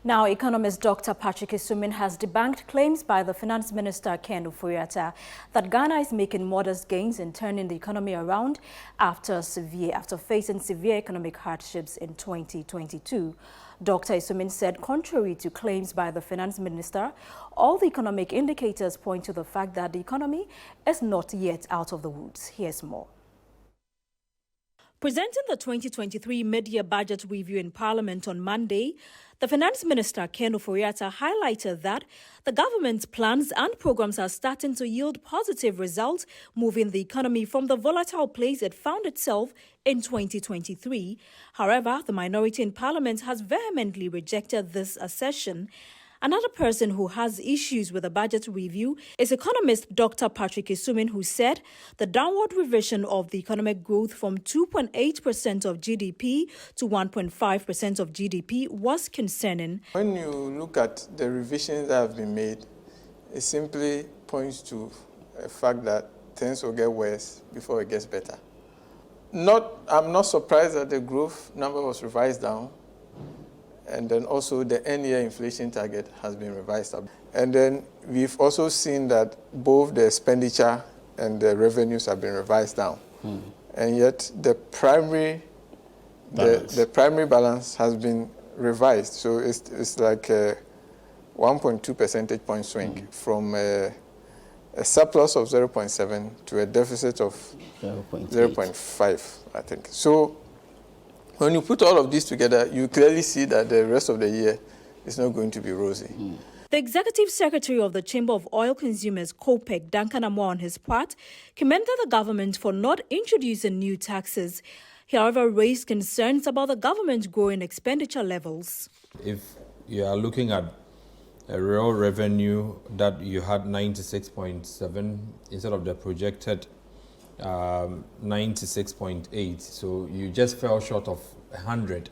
Now, economist Dr. Patrick Isumin has debunked claims by the Finance Minister Ken Ofori-Atta that Ghana is making modest gains in turning the economy around after facing severe economic hardships in 2022. Dr. Isumin said, contrary to claims by the Finance Minister, all the economic indicators point to the fact that the economy is not yet out of the woods. Here's more. Presenting the 2023 mid-year budget review in Parliament on Monday, the Finance Minister Ken Ofori-Atta highlighted that the government's plans and programs are starting to yield positive results, moving the economy from the volatile place it found itself in 2023. However, the minority in Parliament has vehemently rejected this assertion. Another person who has issues with the budget review is economist Dr. Patrick Isumin, who said the downward revision of the economic growth from 2.8% of GDP to 1.5% of GDP was concerning. When you look at the revisions that have been made, it simply points to a fact that things will get worse before it gets better. I'm not surprised that the growth number was revised down. And then also the end-year inflation target has been revised up. And then we've also seen that both the expenditure and the revenues have been revised down. And yet the primary balance has been revised. So it's like a 1.2 percentage point swing from a surplus of 0.7 to a deficit of 0.5, I think. So when you put all of these together, you clearly see that the rest of the year is not going to be rosy. The Executive Secretary of the Chamber of Oil Consumers, COPEC, Duncan Amoah, on his part, commended the government for not introducing new taxes. He, however, raised concerns about the government's growing expenditure levels. If you are looking at a real revenue that you had 96.7 instead of the projected 96.8, so you just fell short of 100,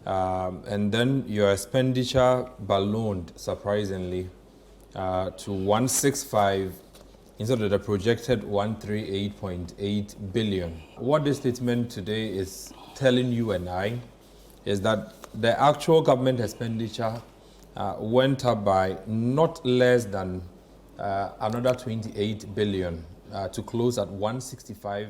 and then your expenditure ballooned surprisingly to 165 instead of the projected 138.8 billion. What this statement today is telling you and I is that the actual government expenditure went up by not less than another 28 billion to close at 165.